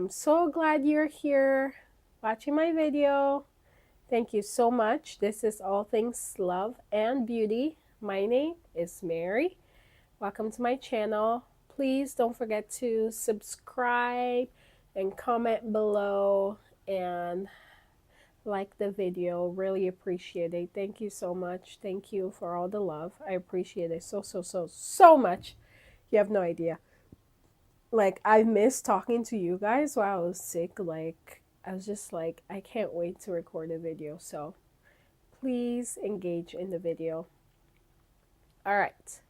I'm so glad you're here watching my video. Thank you so much. This is All Things Love and Beauty. My name is Mary. Welcome to my channel. Please don't forget to subscribe and comment below and like the video. Really appreciate it. Thank you so much. Thank you for all the love. I appreciate it so much. You have no idea. Like, I missed talking to you guys while I was sick. Like, I was just like, I can't wait to record a video. So please engage in the video. All right.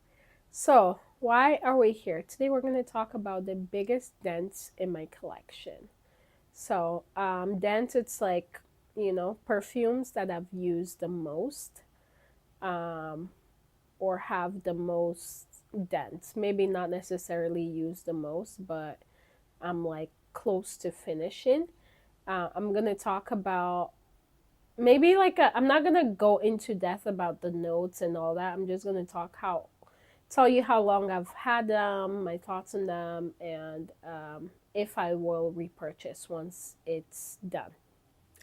So why are we here? Today we're going to talk about the biggest dents in my collection. So dents, it's like, perfumes that I've used the most or have the most dents. Maybe not necessarily used the most, but I'm like close to finishing. I'm gonna talk about maybe like I'm not gonna go into depth about the notes and all that. I'm just gonna tell you how long I've had them, my thoughts on them, and if I will repurchase once it's done.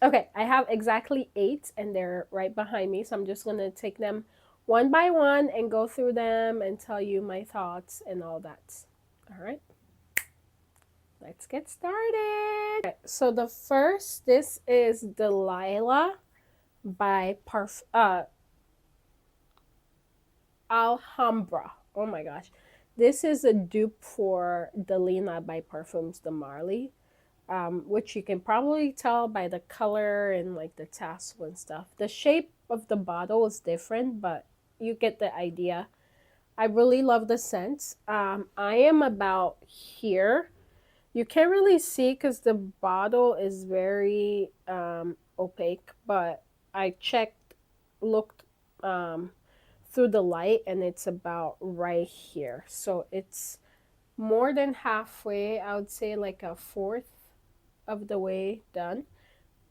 Okay, I have exactly 8 and they're right behind me, so I'm just gonna take them one by one and go through them and tell you my thoughts and all that. All right. Let's get started. Okay, so the first, this is Delilah by Alhambra. Oh my gosh. This is a dupe for Delilah by Perfumes de Marly, which you can probably tell by the color and like the tassel and stuff. The shape of the bottle is different, but you get the idea. I really love the scent. I am about here. You can't really see because the bottle is very opaque, but I looked through the light, and it's about right here. So it's more than halfway. I would say like a fourth of the way done.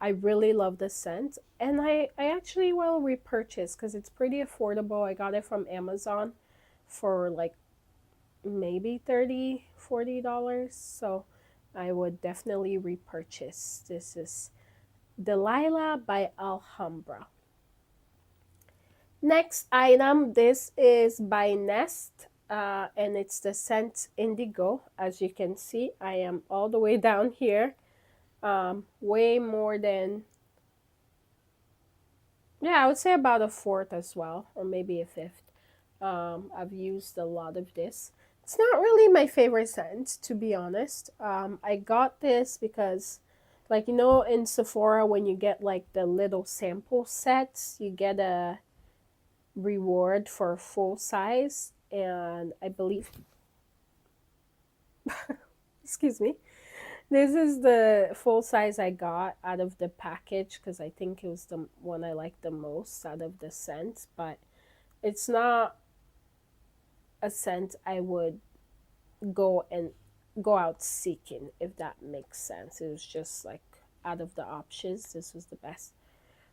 I really love the scent, and I actually will repurchase because it's pretty affordable. I got it from Amazon for like maybe $30-$40, so I would definitely repurchase. This is Delilah by Alhambra. Next item, this is by Nest, and it's the scent Indigo. As you can see, I am all the way down here, way more than, yeah, I would say about a fourth as well, or maybe a fifth. I've used a lot of this. It's not really my favorite scent, to be honest. I got this because, like, in Sephora, when you get like the little sample sets, you get a reward for full size. And I believe, excuse me, this is the full size I got out of the package because I think it was the one I liked the most out of the scents. But it's not a scent I would go out seeking, if that makes sense. It was just like out of the options, this was the best.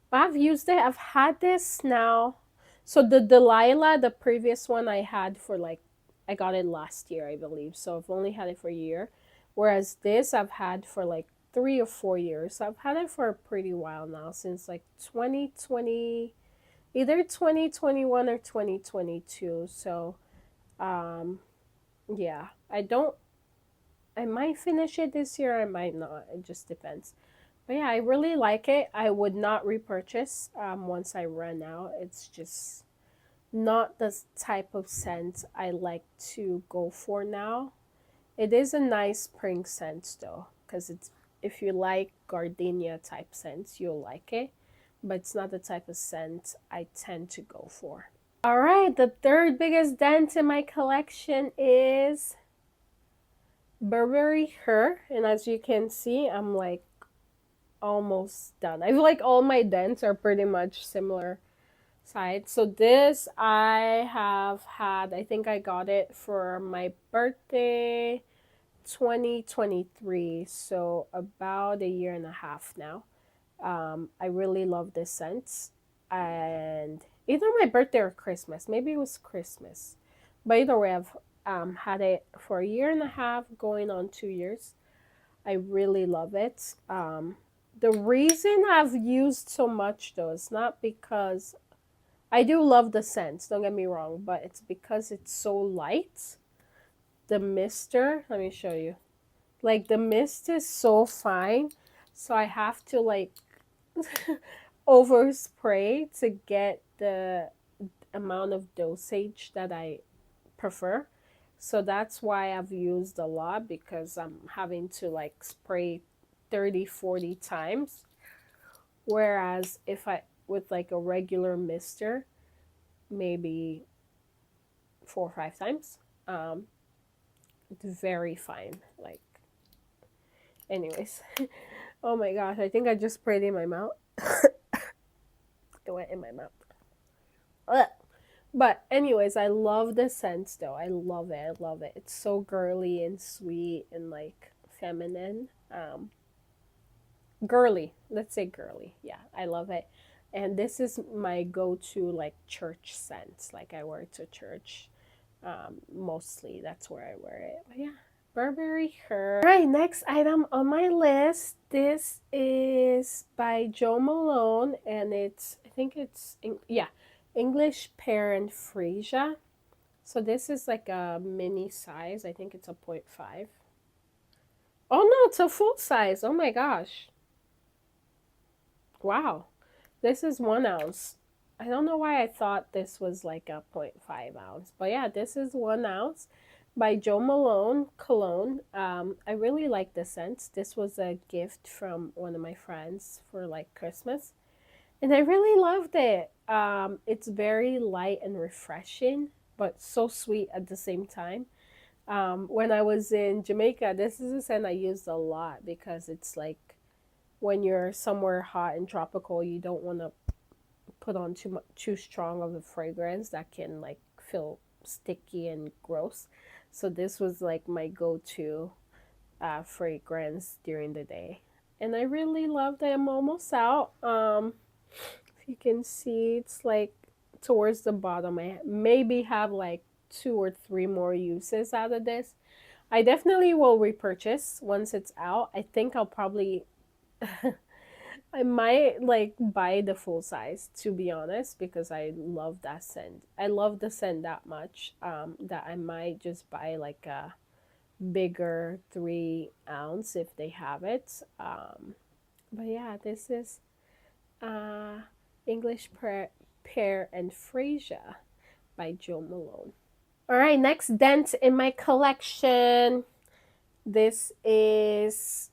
But I've used it. I've had this now. So the Delilah, the previous one I had for like, I got it last year, I believe. So I've only had it for a year. Whereas this I've had for like 3 or 4 years. So I've had it for a pretty while now, since like 2020, either 2021 or 2022. So yeah, I might finish it this year, I might not. It just depends. But yeah, I really like it. I would not repurchase once I run out. It's just not the type of scent I like to go for now. It is a nice spring scent though, because it's, if you like gardenia type scents, you'll like it. But it's not the type of scent I tend to go for. All right, the third biggest dent in my collection is Burberry Her. And as you can see, I'm like almost done. I feel like all my dents are pretty much similar size. So this I have had, I think I got it for my birthday 2023, so about a year and a half now. I really love this scent, and either my birthday or Christmas, maybe it was Christmas, but either way I've had it for a year and a half, going on 2 years. I really love it. The reason I've used so much though is not because I do love the scents, don't get me wrong, but it's because it's so light. The mister, let me show you. Like the mist is so fine, so I have to like overspray to get the amount of dosage that I prefer. So that's why I've used a lot because I'm having to like spray 30, 40 times. Whereas if I, with like a regular mister, maybe 4 or 5 times. Um, it's very fine. Like, anyways. Oh my gosh, I think I just sprayed in my mouth. It went in my mouth. Ugh. But anyways, I love the scents though. I love it. I love it. It's so girly and sweet and like feminine. Girly. Let's say girly. Yeah, I love it. And this is my go-to like church scent. Like I wear it to church. Mostly that's where I wear it. But yeah, Burberry Her. All right, next item on my list. This is by Joe Malone, and it's I think it's yeah, English Pear and Freesia. So this is like a mini size. I think it's a 0.5. Oh no, it's a full size. Oh my gosh. Wow. This is 1 ounce. I don't know why I thought this was like a 0.5 ounce. But yeah, this is 1 ounce by Joe Malone cologne. I really like the scent. This was a gift from one of my friends for like Christmas. And I really loved it. It's very light and refreshing, but so sweet at the same time. When I was in Jamaica, this is a scent I used a lot because it's like when you're somewhere hot and tropical, you don't want to put on too strong of a fragrance that can like feel sticky and gross. So this was like my go-to fragrance during the day, and I really loved it. I'm almost out. If you can see, it's like towards the bottom. I maybe have like 2 or 3 more uses out of this. I definitely will repurchase once it's out. I think I'll probably I might like buy the full size to be honest because I love that scent. I love the scent that much that I might just buy like a bigger 3 ounce if they have it. But yeah, this is uh, English Pear and Freesia by Joe Malone. All right, next dent in my collection. This is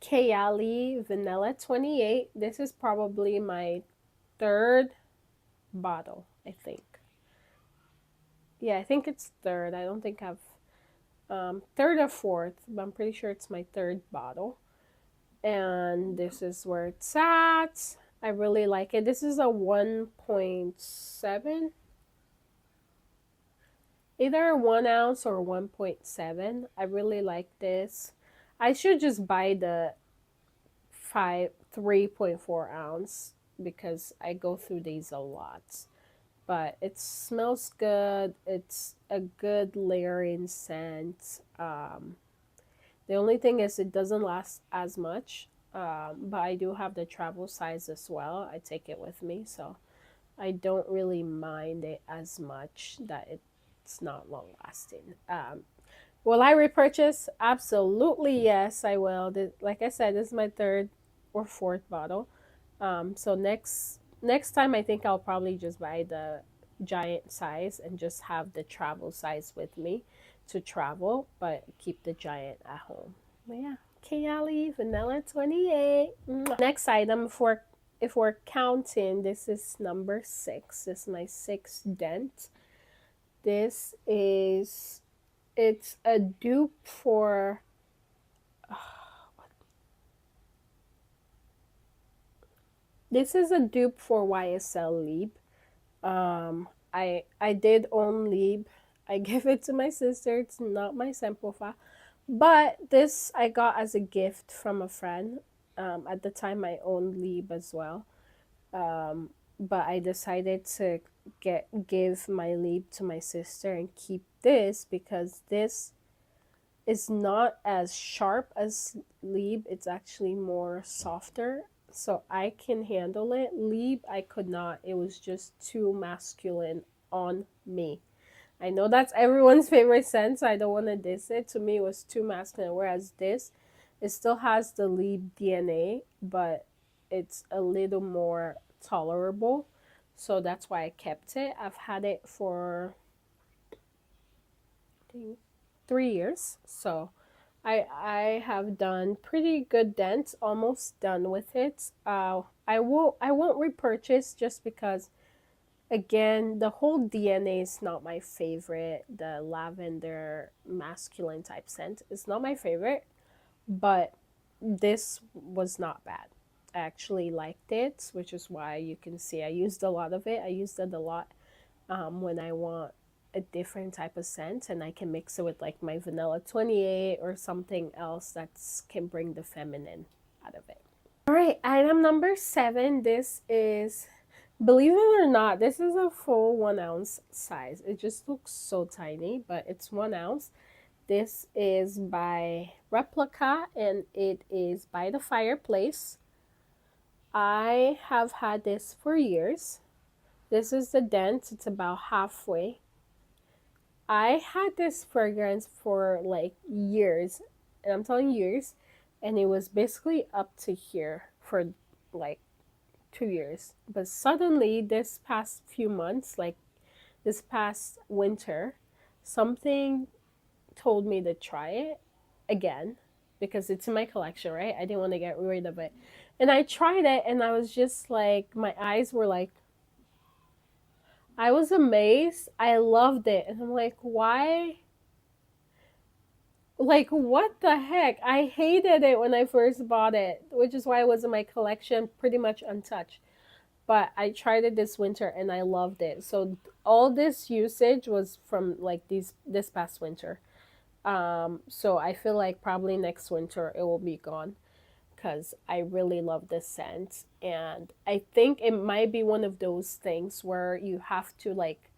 Kayali Vanilla 28. This is probably my third bottle, I think. Yeah, I think it's third. I don't think I've third or fourth, but I'm pretty sure it's my third bottle. And this is where it's at. I really like it. This is a 1.7, either 1 ounce or 1.7. I really like this. I should just buy the 3.4 ounce because I go through these a lot. But it smells good. It's a good layering scent. The only thing is it doesn't last as much. But I do have the travel size as well. I take it with me, so I don't really mind it as much that it's not long lasting. Will I repurchase? Absolutely, yes, I will. Like I said, this is my third or fourth bottle. So next time, I think I'll probably just buy the giant size and just have the travel size with me to travel, but keep the giant at home. But yeah, Kayali Vanilla 28. Next item, if we're counting, this is number 6. This is my 6th dent. This is it's a dupe for this is a dupe for YSL Lieb. I did own Lieb. I gave it to my sister. It's not my sample file. But this I got as a gift from a friend. At the time I owned Lieb as well. But I decided to give my Lieb to my sister and keep this because this is not as sharp as Lieb. It's actually more softer. So I can handle it. Lieb, I could not. It was just too masculine on me. I know that's everyone's favorite scent, so I don't want to diss it. To me, it was too masculine. Whereas this, it still has the Lieb DNA, but it's a little more tolerable. So that's why I kept it. I've had it for I think 3 years. So I have done pretty good dents, almost done with it. I won't repurchase just because again the whole DNA is not my favorite. The lavender masculine type scent is not my favorite, but this was not bad. I actually liked it, which is why you can see I used a lot of it. I used it a lot when I want a different type of scent, and I can mix it with like my vanilla 28 or something else that can bring the feminine out of it. All right, item number 7. This is, believe it or not, this is a full 1 ounce size. It just looks so tiny, but it's 1 ounce. This is by Replica and it is by the Fireplace. I have had this for years. This is the Dents. It's about halfway. I had this fragrance for like years, and I'm telling years, and it was basically up to here for like 2 years. But suddenly, this past few months, like this past winter, something told me to try it again because it's in my collection, right? I didn't want to get rid of it. And I tried it and I was just like, my eyes were like, I was amazed. I loved it. And I'm like, why? Like, what the heck? I hated it when I first bought it, which is why it was in my collection pretty much untouched. But I tried it this winter and I loved it. So all this usage was from like this past winter. So I feel like probably next winter it will be gone because I really love this scent. And I think it might be one of those things where you have to like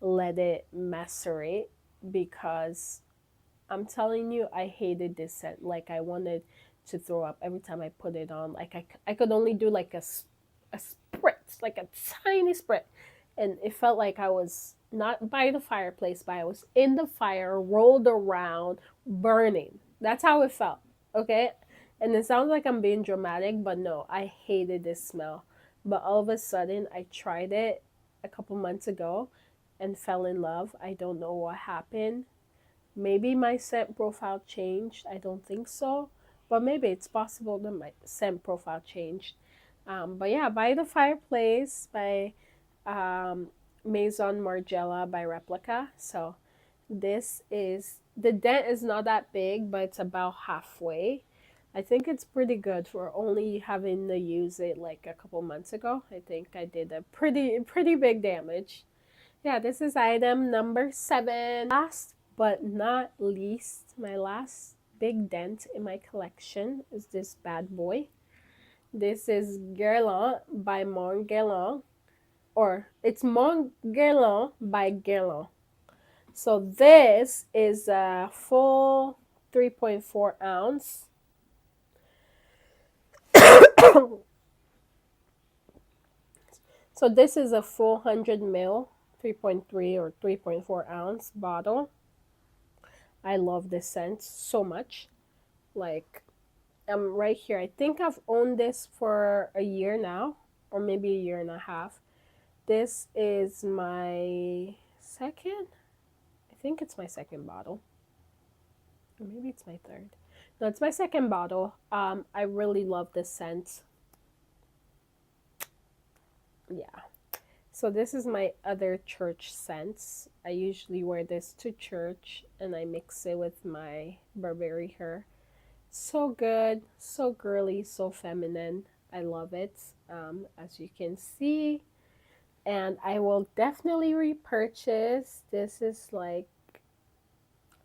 let it macerate because I'm telling you, I hated this scent. Like I wanted to throw up every time I put it on. Like I could only do like a spritz, like a tiny spritz. And it felt like I was not by the fireplace, but I was in the fire, rolled around, burning. That's how it felt. Okay? And it sounds like I'm being dramatic, but no, I hated this smell. But all of a sudden, I tried it a couple months ago and fell in love. I don't know what happened. Maybe my scent profile changed. I don't think so. But maybe it's possible that my scent profile changed. But yeah, by the Fireplace by Maison Margiela by Replica. So this is, the dent is not that big, but it's about halfway. I think it's pretty good for only having to use it like a couple months ago. I think I did a pretty big damage. Yeah, this is item number 7. Last but not least, my last big dent in my collection is this bad boy. This is Guerlain by Mon Guerlain, or it's Mon Guerlain by Guerlain. So this is a full 3.4 ounce. So this is a full 100 ml, 3.3 or 3.4 ounce bottle. I love this scent so much. Like, I'm right here. I think I've owned this for a year now, or maybe a year and a half. This is my second, I think it's my second bottle. Or maybe it's my third. No, it's my second bottle. I really love this scent. Yeah. So this is my other church scents. I usually wear this to church and I mix it with my Burberry hair. So good, so girly, so feminine. I love it, as you can see. And I will definitely repurchase. This is like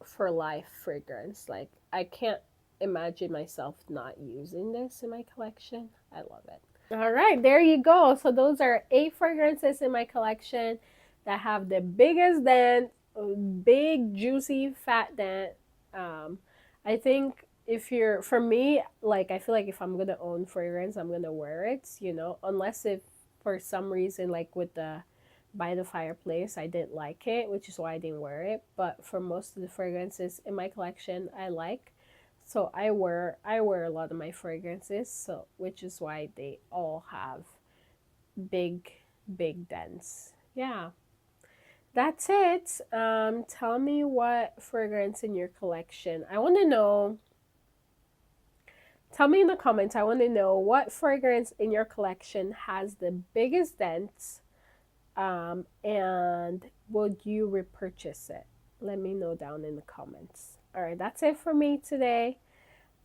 for life fragrance. Like I can't imagine myself not using this in my collection. I love it. All right, there you go. So those are 8 fragrances in my collection that have the biggest dent, big juicy fat dent, I think if you're, for me, like, I feel like if I'm gonna own fragrance, I'm gonna wear it, you know, unless if for some reason, like with the by the fireplace, I didn't like it, which is why I didn't wear it. But for most of the fragrances in my collection, I like. So I wear a lot of my fragrances, so which is why they all have big big dents. Yeah. That's it. Tell me what fragrance in your collection. I want to know. Tell me in the comments. I want to know what fragrance in your collection has the biggest dents, and would you repurchase it? Let me know down in the comments. All right, that's it for me today.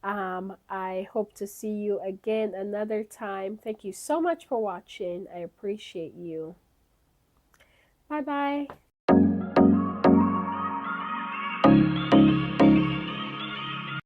I hope to see you again another time. Thank you so much for watching. I appreciate you. Bye bye.